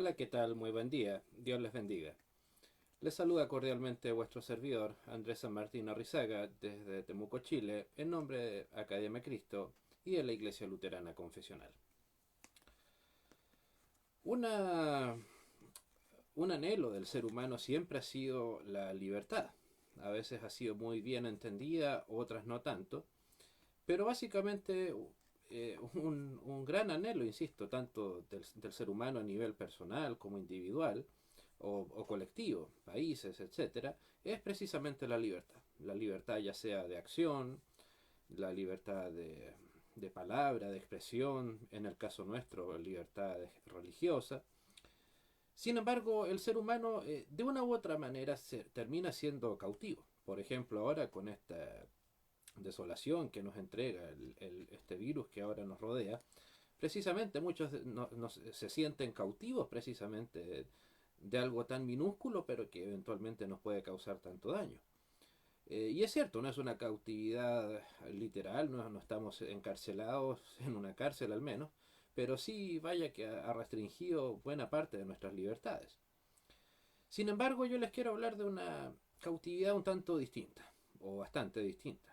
Hola, ¿qué tal? Muy buen día. Dios les bendiga. Les saluda cordialmente vuestro servidor, Andrés San Martín Arrizaga, desde Temuco, Chile, en nombre de Academia Cristo y de la Iglesia Luterana Confesional. Una, un anhelo del ser humano siempre ha sido la libertad. A veces ha sido muy bien entendida, otras no tanto, pero básicamente un gran anhelo, insisto, tanto del ser humano a nivel personal como individual, o colectivo, países, etcétera, es precisamente la libertad. La libertad ya sea de acción, la libertad de palabra, de expresión, en el caso nuestro, libertad religiosa. Sin embargo, el ser humano de una u otra manera termina siendo cautivo. Por ejemplo, ahora con esta desolación que nos entrega este virus que ahora nos rodea, precisamente muchos se sienten cautivos precisamente de algo tan minúsculo, pero que eventualmente nos puede causar tanto daño. Y es cierto, no es una cautividad literal, no estamos encarcelados en una cárcel al menos, pero sí vaya que ha restringido buena parte de nuestras libertades. Sin embargo, yo les quiero hablar de una cautividad un tanto distinta, o bastante distinta.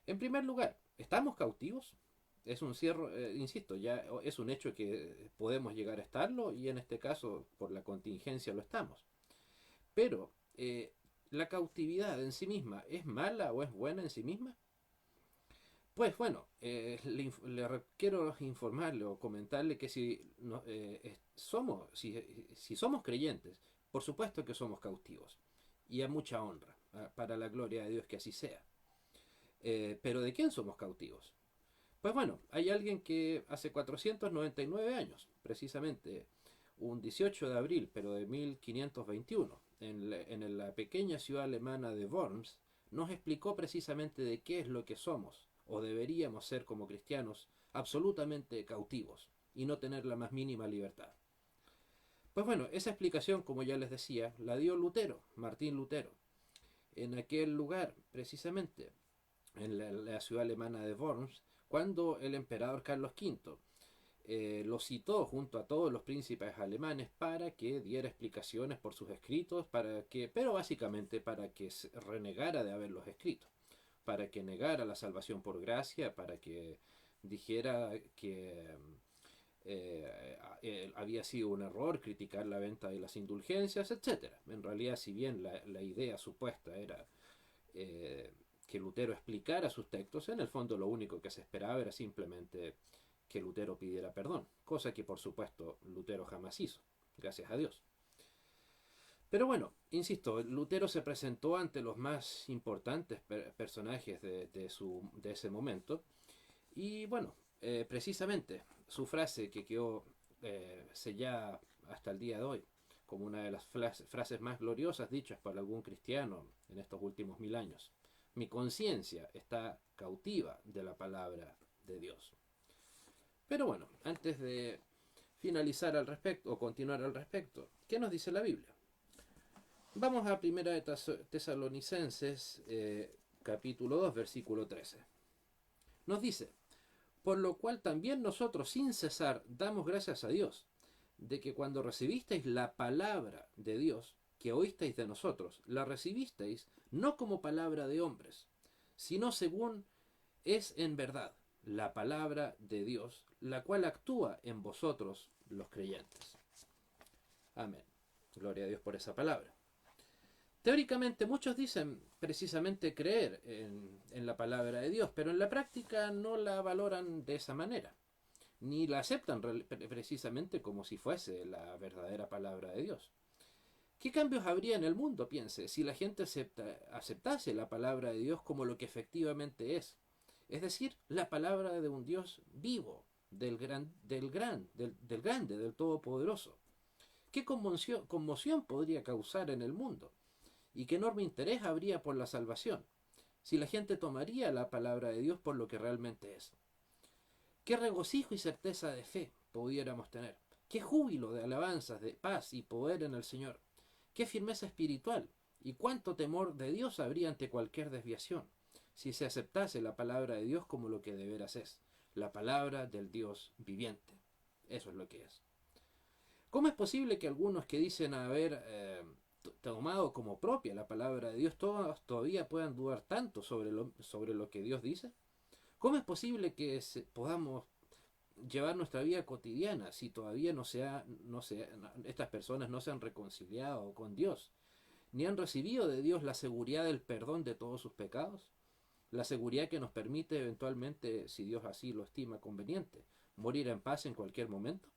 En primer lugar, ¿estamos cautivos? Es un cierre, insisto, ya es un hecho que podemos llegar a estarlo y en este caso por la contingencia lo estamos. Pero, ¿la cautividad en sí misma es mala o es buena en sí misma? Pues bueno, quiero informarle o comentarle que si somos creyentes, por supuesto que somos cautivos y a mucha honra, para la gloria de Dios que así sea. Pero ¿de quién somos cautivos? Pues bueno, hay alguien que hace 499 años, precisamente un 18 de abril, pero de 1521, en la pequeña ciudad alemana de Worms, nos explicó precisamente de qué es lo que somos, o deberíamos ser como cristianos, absolutamente cautivos y no tener la más mínima libertad. Pues bueno, esa explicación, como ya les decía, la dio Lutero, Martín Lutero, en aquel lugar, precisamente, en la ciudad alemana de Worms, cuando el emperador Carlos V lo citó junto a todos los príncipes alemanes para que diera explicaciones por sus escritos, pero básicamente para que se renegara de haberlos escrito, para que negara la salvación por gracia, para que dijera que había sido un error criticar la venta de las indulgencias, etcétera. En realidad, si bien la idea supuesta era eh, que Lutero explicara sus textos, en el fondo lo único que se esperaba era simplemente que Lutero pidiera perdón, cosa que por supuesto Lutero jamás hizo, gracias a Dios. Pero bueno, insisto, Lutero se presentó ante los más importantes personajes de ese momento y bueno, precisamente su frase que quedó sellada hasta el día de hoy como una de las frases más gloriosas dichas por algún cristiano en estos últimos 1000 años. Mi conciencia está cautiva de la palabra de Dios. Pero bueno, antes de finalizar al respecto o continuar al respecto, ¿qué nos dice la Biblia? Vamos a Primera de Tesalonicenses, capítulo 2, versículo 13. Nos dice, por lo cual también nosotros sin cesar damos gracias a Dios, de que cuando recibisteis la palabra de Dios, que oísteis de nosotros, la recibisteis no como palabra de hombres, sino según es en verdad la palabra de Dios, la cual actúa en vosotros los creyentes. Amén. Gloria a Dios por esa palabra. Teóricamente muchos dicen precisamente creer en la palabra de Dios, pero en la práctica no la valoran de esa manera, ni la aceptan precisamente como si fuese la verdadera palabra de Dios. ¿Qué cambios habría en el mundo, piense, si la gente aceptase la palabra de Dios como lo que efectivamente es? Es decir, la palabra de un Dios vivo, del grande, del todopoderoso. ¿Qué conmoción podría causar en el mundo? ¿Y qué enorme interés habría por la salvación si la gente tomaría la palabra de Dios por lo que realmente es? ¿Qué regocijo y certeza de fe pudiéramos tener? ¿Qué júbilo de alabanzas, de paz y poder en el Señor? ¿Qué firmeza espiritual? ¿Y cuánto temor de Dios habría ante cualquier desviación si se aceptase la palabra de Dios como lo que de veras es? La palabra del Dios viviente. Eso es lo que es. ¿Cómo es posible que algunos que dicen haber tomado como propia la palabra de Dios todavía puedan dudar tanto sobre lo que Dios dice? ¿Cómo es posible que podamos llevar nuestra vida cotidiana si todavía estas personas no se han reconciliado con Dios, ni han recibido de Dios la seguridad del perdón de todos sus pecados? La seguridad que nos permite eventualmente, si Dios así lo estima conveniente, morir en paz en cualquier momento.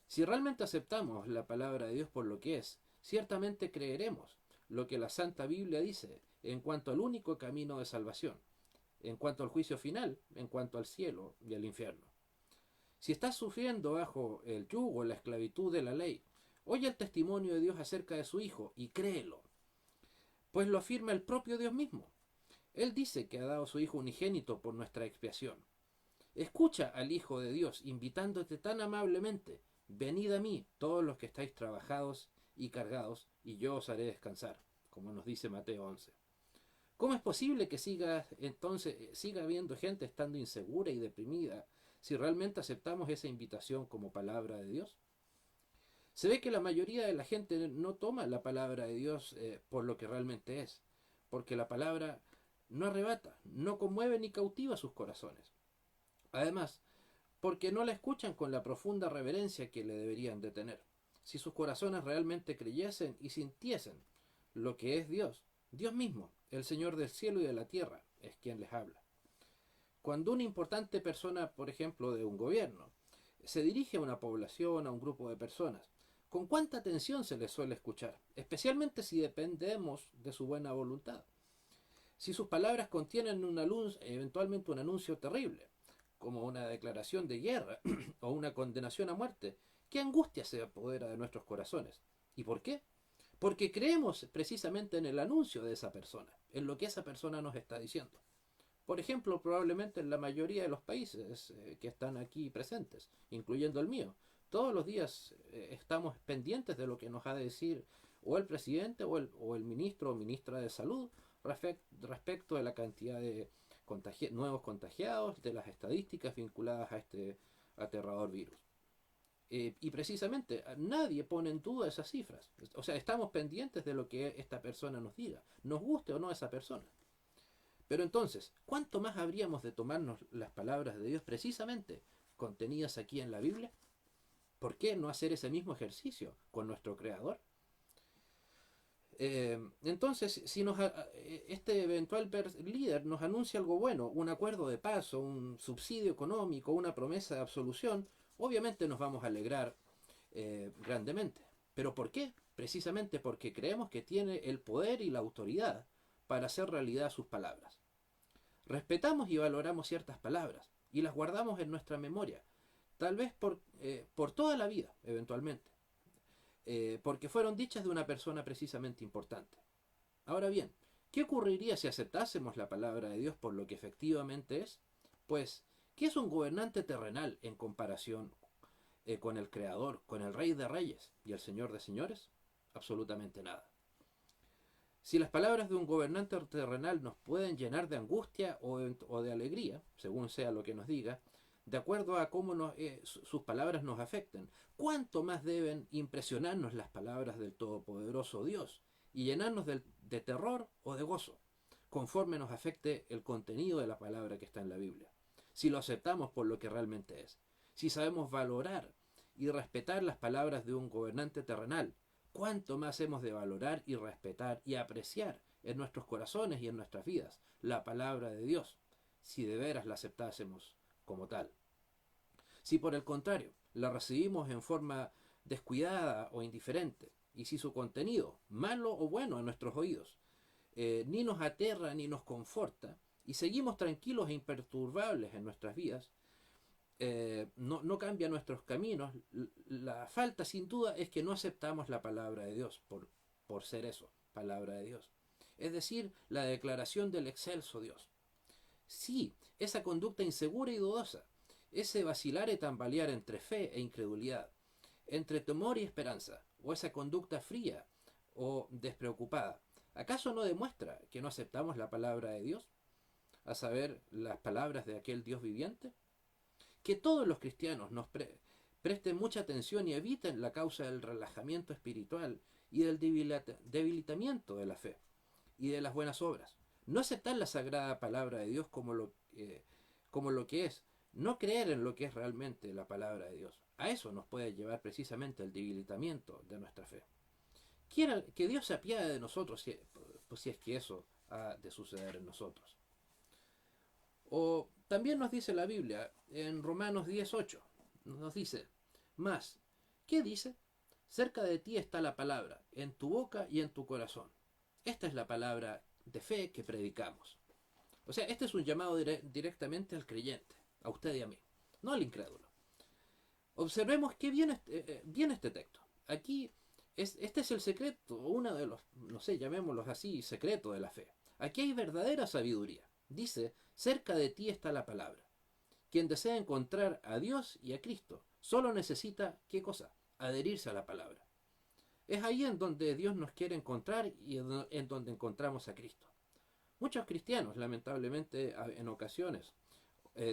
Si realmente aceptamos la palabra de Dios por lo que es, ciertamente creeremos lo que la Santa Biblia dice en cuanto al único camino de salvación, en cuanto al juicio final, en cuanto al cielo y al infierno. Si estás sufriendo bajo el yugo, la esclavitud de la ley, oye el testimonio de Dios acerca de su Hijo y créelo, pues lo afirma el propio Dios mismo. Él dice que ha dado a su Hijo unigénito por nuestra expiación. Escucha al Hijo de Dios invitándote tan amablemente: venid a mí, todos los que estáis trabajados y cargados, y yo os haré descansar, como nos dice Mateo 11. ¿Cómo es posible que siga habiendo gente estando insegura y deprimida si realmente aceptamos esa invitación como palabra de Dios? Se ve que la mayoría de la gente no toma la palabra de Dios por lo que realmente es, porque la palabra no arrebata, no conmueve ni cautiva sus corazones. Además, porque no la escuchan con la profunda reverencia que le deberían de tener. Si sus corazones realmente creyesen y sintiesen lo que es Dios, Dios mismo, el Señor del cielo y de la tierra, es quien les habla. Cuando una importante persona, por ejemplo, de un gobierno, se dirige a una población, a un grupo de personas, ¿con cuánta atención se les suele escuchar? Especialmente si dependemos de su buena voluntad. Si sus palabras contienen eventualmente un anuncio terrible, como una declaración de guerra o una condenación a muerte, ¿qué angustia se apodera de nuestros corazones? ¿Y por qué? Porque creemos precisamente en el anuncio de esa persona, en lo que esa persona nos está diciendo. Por ejemplo, probablemente en la mayoría de los países que están aquí presentes, incluyendo el mío, todos los días estamos pendientes de lo que nos ha de decir o el presidente o el ministro o ministra de salud respecto de la cantidad de nuevos contagiados, de las estadísticas vinculadas a este aterrador virus. Y precisamente nadie pone en duda esas cifras. O sea, estamos pendientes de lo que esta persona nos diga, nos guste o no esa persona. Pero entonces, ¿cuánto más habríamos de tomarnos las palabras de Dios precisamente contenidas aquí en la Biblia? ¿Por qué no hacer ese mismo ejercicio con nuestro Creador? Entonces, si este eventual líder nos anuncia algo bueno, un acuerdo de paz, un subsidio económico, una promesa de absolución, obviamente nos vamos a alegrar grandemente. ¿Pero por qué? Precisamente porque creemos que tiene el poder y la autoridad para hacer realidad sus palabras. Respetamos y valoramos ciertas palabras y las guardamos en nuestra memoria, tal vez por toda la vida, eventualmente. Porque fueron dichas de una persona precisamente importante. Ahora bien, ¿qué ocurriría si aceptásemos la palabra de Dios por lo que efectivamente es? Pues, ¿qué es un gobernante terrenal en comparación con el Creador, con el Rey de Reyes y el Señor de Señores? Absolutamente nada. Si las palabras de un gobernante terrenal nos pueden llenar de angustia o de alegría, según sea lo que nos diga, de acuerdo a cómo sus palabras nos afecten, ¿cuánto más deben impresionarnos las palabras del Todopoderoso Dios y llenarnos de terror o de gozo, conforme nos afecte el contenido de la palabra que está en la Biblia? Si lo aceptamos por lo que realmente es, si sabemos valorar y respetar las palabras de un gobernante terrenal, ¿cuánto más hemos de valorar y respetar y apreciar en nuestros corazones y en nuestras vidas la palabra de Dios, si de veras la aceptásemos como tal? Si por el contrario la recibimos en forma descuidada o indiferente, y si su contenido, malo o bueno a nuestros oídos, ni nos aterra ni nos conforta, y seguimos tranquilos e imperturbables en nuestras vidas, no cambia nuestros caminos, la falta sin duda es que no aceptamos la palabra de Dios por ser eso, palabra de Dios. Es decir, la declaración del excelso Dios. Sí, esa conducta insegura y dudosa, ese vacilar y tambalear entre fe e incredulidad, entre temor y esperanza, o esa conducta fría o despreocupada, ¿acaso no demuestra que no aceptamos la palabra de Dios? A saber, las palabras de aquel Dios viviente. Que todos los cristianos Presten mucha atención y eviten la causa del relajamiento espiritual y del debilitamiento de la fe y de las buenas obras. No aceptar la sagrada palabra de Dios como lo que es. No creer en lo que es realmente la palabra de Dios. A eso nos puede llevar precisamente el debilitamiento de nuestra fe. Quiera que Dios se apiade de nosotros si es que eso ha de suceder en nosotros. O también nos dice la Biblia en Romanos 10:8, nos dice, más, ¿qué dice? Cerca de ti está la palabra, en tu boca y en tu corazón. Esta es la palabra de fe que predicamos. O sea, este es un llamado directamente al creyente, a usted y a mí, no al incrédulo. Observemos qué viene este texto. Aquí, este es el secreto, uno de los, no sé, llamémoslos así, secreto de la fe. Aquí hay verdadera sabiduría. Dice, cerca de ti está la palabra. Quien desea encontrar a Dios y a Cristo, solo necesita, ¿qué cosa? Adherirse a la palabra. Es ahí en donde Dios nos quiere encontrar y en donde encontramos a Cristo. Muchos cristianos, lamentablemente, en ocasiones,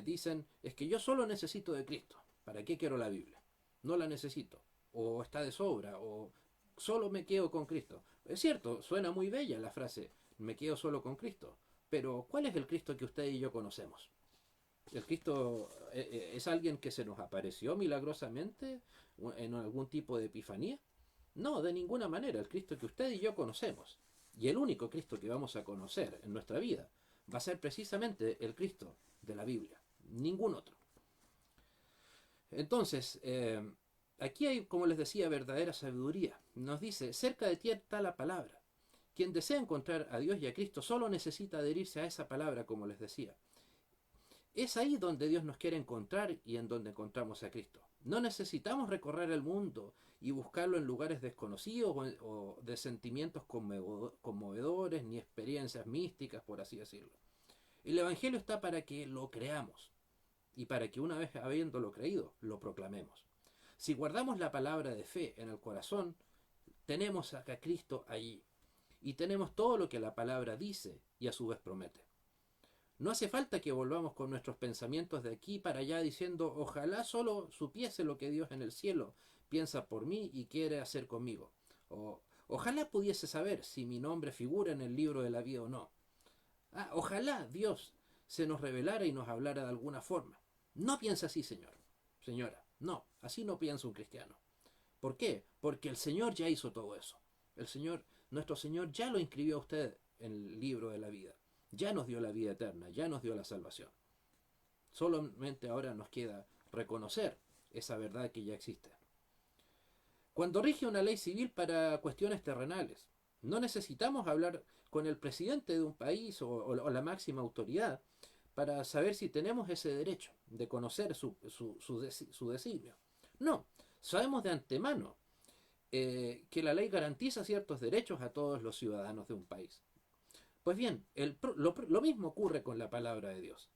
dicen, es que yo solo necesito de Cristo. ¿Para qué quiero la Biblia? No la necesito. O está de sobra, o solo me quedo con Cristo. Es cierto, suena muy bella la frase, me quedo solo con Cristo. Pero, ¿cuál es el Cristo que usted y yo conocemos? ¿El Cristo es alguien que se nos apareció milagrosamente en algún tipo de epifanía? No, de ninguna manera. El Cristo que usted y yo conocemos, y el único Cristo que vamos a conocer en nuestra vida, va a ser precisamente el Cristo de la Biblia. Ningún otro. Entonces, aquí hay, como les decía, verdadera sabiduría. Nos dice, cerca de ti está la palabra. Quien desea encontrar a Dios y a Cristo solo necesita adherirse a esa palabra, como les decía. Es ahí donde Dios nos quiere encontrar y en donde encontramos a Cristo. No necesitamos recorrer el mundo y buscarlo en lugares desconocidos o de sentimientos conmovedores ni experiencias místicas, por así decirlo. El Evangelio está para que lo creamos y para que una vez habiéndolo creído, lo proclamemos. Si guardamos la palabra de fe en el corazón, tenemos a Cristo allí y tenemos todo lo que la palabra dice y a su vez promete. No hace falta que volvamos con nuestros pensamientos de aquí para allá diciendo, ojalá solo supiese lo que Dios en el cielo piensa por mí y quiere hacer conmigo. O ojalá pudiese saber si mi nombre figura en el libro de la vida o no. Ojalá Dios se nos revelara y nos hablara de alguna forma. No piensa así, señor, señora. No, así no piensa un cristiano. ¿Por qué? Porque el Señor ya hizo todo eso. Nuestro Señor ya lo inscribió a usted en el libro de la vida. Ya nos dio la vida eterna, ya nos dio la salvación. Solamente ahora nos queda reconocer esa verdad que ya existe. Cuando rige una ley civil para cuestiones terrenales, no necesitamos hablar con el presidente de un país o la máxima autoridad para saber si tenemos ese derecho de conocer su designio. No, sabemos de antemano que la ley garantiza ciertos derechos a todos los ciudadanos de un país. Pues bien, lo mismo ocurre con la palabra de Dios.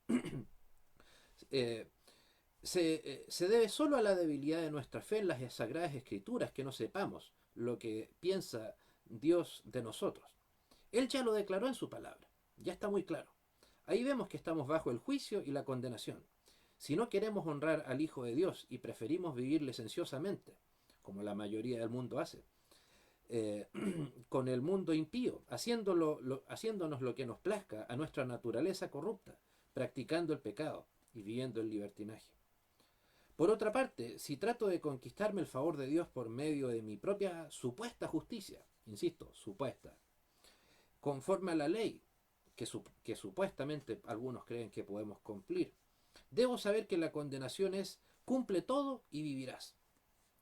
Se debe solo a la debilidad de nuestra fe en las sagradas escrituras que no sepamos lo que piensa Dios de nosotros. Él ya lo declaró en su palabra, ya está muy claro. Ahí vemos que estamos bajo el juicio y la condenación. Si no queremos honrar al Hijo de Dios y preferimos vivir licenciosamente, como la mayoría del mundo hace, con el mundo impío, haciéndonos lo que nos plazca a nuestra naturaleza corrupta, practicando el pecado y viviendo el libertinaje. Por otra parte, si trato de conquistarme el favor de Dios por medio de mi propia supuesta justicia, insisto, supuesta, conforme a la ley, que supuestamente algunos creen que podemos cumplir, debo saber que la condenación es cumple todo y vivirás.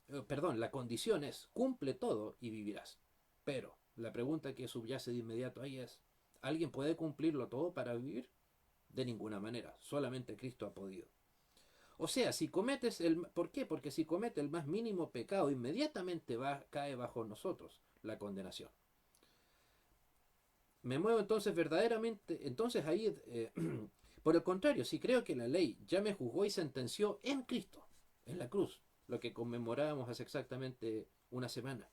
La condición es cumple todo y vivirás. Pero la pregunta que subyace de inmediato ahí es, ¿alguien puede cumplirlo todo para vivir? De ninguna manera, solamente Cristo ha podido. O sea, si cometes ¿por qué? Porque si comete el más mínimo pecado, inmediatamente cae bajo nosotros la condenación. Me muevo entonces verdaderamente, entonces ahí, por el contrario, si creo que la ley ya me juzgó y sentenció en Cristo, en la cruz, lo que conmemorábamos hace exactamente una semana,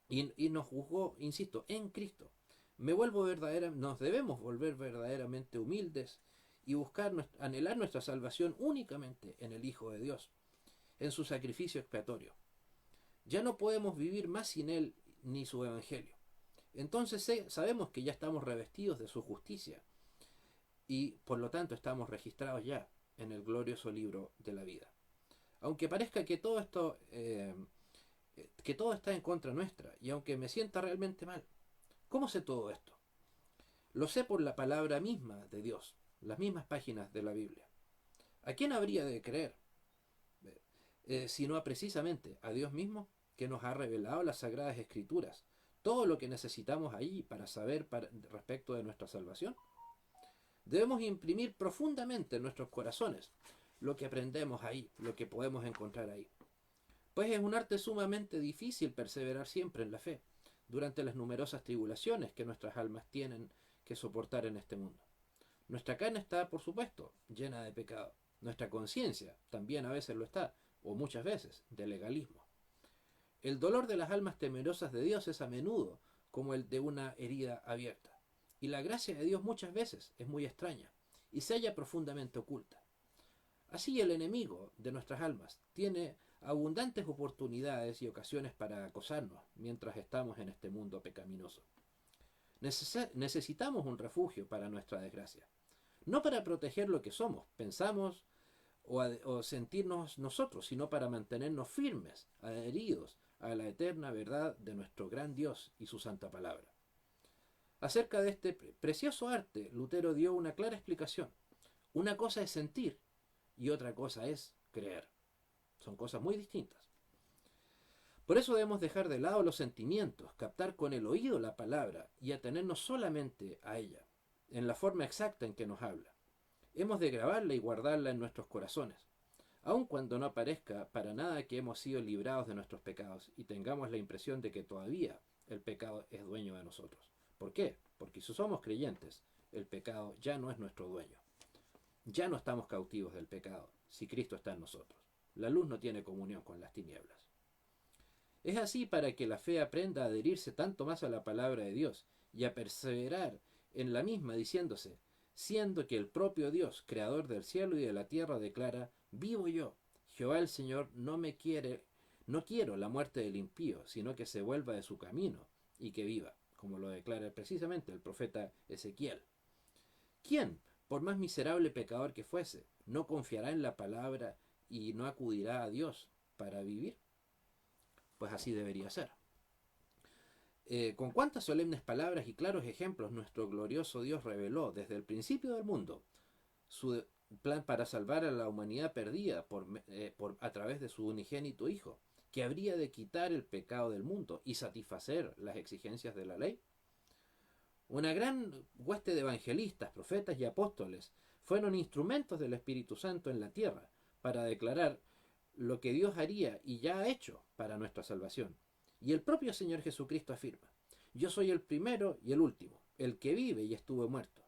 y nos juzgó, insisto, en Cristo, nos debemos volver verdaderamente humildes y anhelar nuestra salvación únicamente en el Hijo de Dios, en su sacrificio expiatorio. Ya no podemos vivir más sin Él ni su Evangelio. Entonces sabemos que ya estamos revestidos de su justicia y por lo tanto estamos registrados ya en el glorioso libro de la vida. Aunque parezca que todo esto, que todo está en contra nuestra, y aunque me sienta realmente mal, ¿cómo sé todo esto? Lo sé por la palabra misma de Dios, las mismas páginas de la Biblia. ¿A quién habría de creer? Sino precisamente a Dios mismo, que nos ha revelado las Sagradas Escrituras, todo lo que necesitamos ahí para saber respecto de nuestra salvación. Debemos imprimir profundamente en nuestros corazones lo que aprendemos ahí, lo que podemos encontrar ahí. Pues es un arte sumamente difícil perseverar siempre en la fe, durante las numerosas tribulaciones que nuestras almas tienen que soportar en este mundo. Nuestra carne está, por supuesto, llena de pecado. Nuestra conciencia también a veces lo está, o muchas veces, de legalismo. El dolor de las almas temerosas de Dios es a menudo como el de una herida abierta. Y la gracia de Dios muchas veces es muy extraña y se halla profundamente oculta. Así el enemigo de nuestras almas tiene abundantes oportunidades y ocasiones para acosarnos mientras estamos en este mundo pecaminoso. Necesitamos un refugio para nuestra desgracia, no para proteger lo que somos, pensamos o sentirnos nosotros, sino para mantenernos firmes, adheridos a la eterna verdad de nuestro gran Dios y su santa palabra. Acerca de este precioso arte, Lutero dio una clara explicación. Una cosa es sentir y otra cosa es creer. Son cosas muy distintas. Por eso debemos dejar de lado los sentimientos, captar con el oído la palabra y atenernos solamente a ella, en la forma exacta en que nos habla. Hemos de grabarla y guardarla en nuestros corazones, aun cuando no parezca para nada que hemos sido librados de nuestros pecados y tengamos la impresión de que todavía el pecado es dueño de nosotros. ¿Por qué? Porque si somos creyentes, el pecado ya no es nuestro dueño. Ya no estamos cautivos del pecado si Cristo está en nosotros. La luz no tiene comunión con las tinieblas. Es así para que la fe aprenda a adherirse tanto más a la palabra de Dios y a perseverar en la misma diciéndose, siendo que el propio Dios, creador del cielo y de la tierra, declara, vivo yo, Jehová el Señor no quiero la muerte del impío, sino que se vuelva de su camino y que viva, como lo declara precisamente el profeta Ezequiel. ¿Quién, por más miserable pecador que fuese, no confiará en la palabra y no acudirá a Dios para vivir? Pues así debería ser. Con cuántas solemnes palabras y claros ejemplos nuestro glorioso Dios reveló desde el principio del mundo su plan para salvar a la humanidad perdida a través de su unigénito Hijo, que habría de quitar el pecado del mundo y satisfacer las exigencias de la ley. Una gran hueste de evangelistas, profetas y apóstoles fueron instrumentos del Espíritu Santo en la tierra para declarar lo que Dios haría y ya ha hecho para nuestra salvación. Y el propio Señor Jesucristo afirma, yo soy el primero y el último, el que vive y estuvo muerto.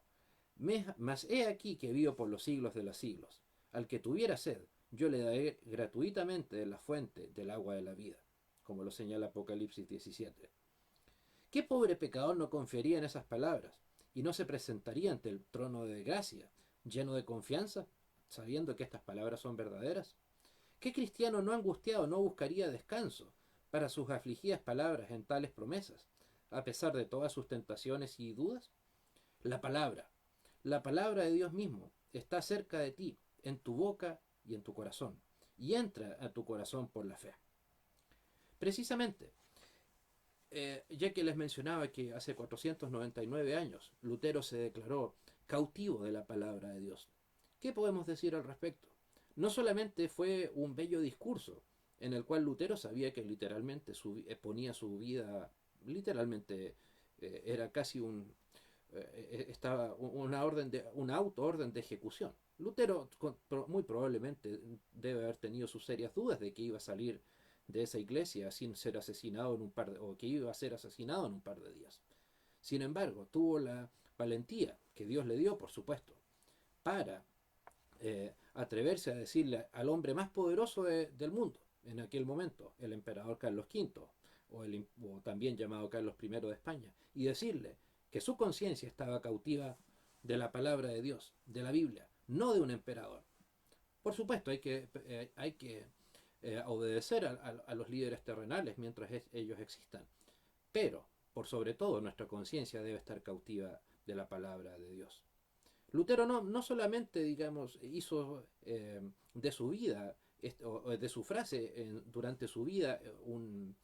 Mas he aquí que vivo por los siglos de los siglos. Al que tuviera sed, yo le daré gratuitamente de la fuente del agua de la vida, como lo señala Apocalipsis 17. ¿Qué pobre pecador no confiaría en esas palabras y no se presentaría ante el trono de gracia, lleno de confianza, sabiendo que estas palabras son verdaderas? ¿Qué cristiano no angustiado no buscaría descanso para sus afligidas palabras en tales promesas, a pesar de todas sus tentaciones y dudas? La palabra de Dios mismo, está cerca de ti, en tu boca y en tu corazón, y entra a tu corazón por la fe. Precisamente, ya que les mencionaba que hace 499 años Lutero se declaró cautivo de la palabra de Dios, ¿qué podemos decir al respecto? No solamente fue un bello discurso en el cual Lutero sabía que literalmente ponía su vida, literalmente era casi estaba una auto-orden de ejecución. Lutero muy probablemente debe haber tenido sus serias dudas de que iba a salir de esa iglesia sin ser asesinado o que iba a ser asesinado en un par de días. Sin embargo, tuvo la valentía que Dios le dio, por supuesto, para atreverse a decirle al hombre más poderoso del mundo en aquel momento, el emperador Carlos V, o también llamado Carlos I de España, y decirle que su conciencia estaba cautiva de la palabra de Dios, de la Biblia, no de un emperador. Por supuesto, hay que obedecer a los líderes terrenales mientras ellos existan, pero, por sobre todo, nuestra conciencia debe estar cautiva de la palabra de Dios. Lutero no solamente, digamos, hizo de su vida, o de su frase durante su vida, un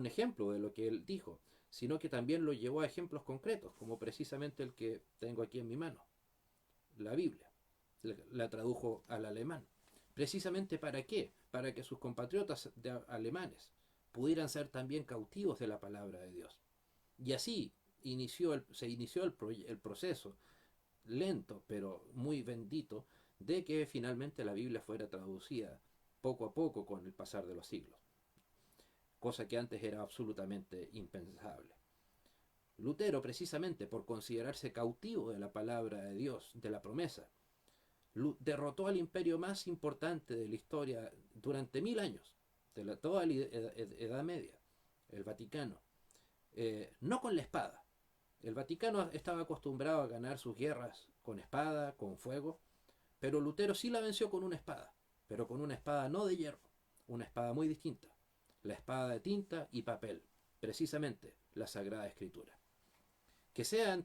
ejemplo de lo que él dijo, sino que también lo llevó a ejemplos concretos, como precisamente el que tengo aquí en mi mano, la Biblia. La tradujo al alemán. ¿Precisamente para qué? Para que sus compatriotas alemanes pudieran ser también cautivos de la palabra de Dios. Y así se inició el proceso lento, pero muy bendito, de que finalmente la Biblia fuera traducida poco a poco con el pasar de los siglos, cosa que antes era absolutamente impensable. Lutero, precisamente por considerarse cautivo de la palabra de Dios, de la promesa, derrotó al imperio más importante de la historia durante 1000 años, de toda la Edad Media, el Vaticano, no con la espada. El Vaticano estaba acostumbrado a ganar sus guerras con espada, con fuego, pero Lutero sí la venció con una espada, pero con una espada no de hierro, una espada muy distinta, la espada de tinta y papel, precisamente la Sagrada Escritura. Que sean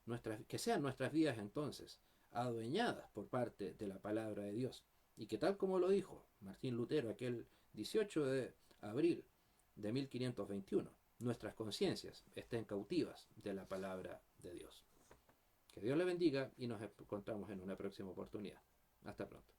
nuestras vidas entonces adueñadas por parte de la palabra de Dios, y que tal como lo dijo Martín Lutero aquel 18 de abril de 1521, nuestras conciencias estén cautivas de la palabra de Dios. Que Dios le bendiga y nos encontramos en una próxima oportunidad. Hasta pronto.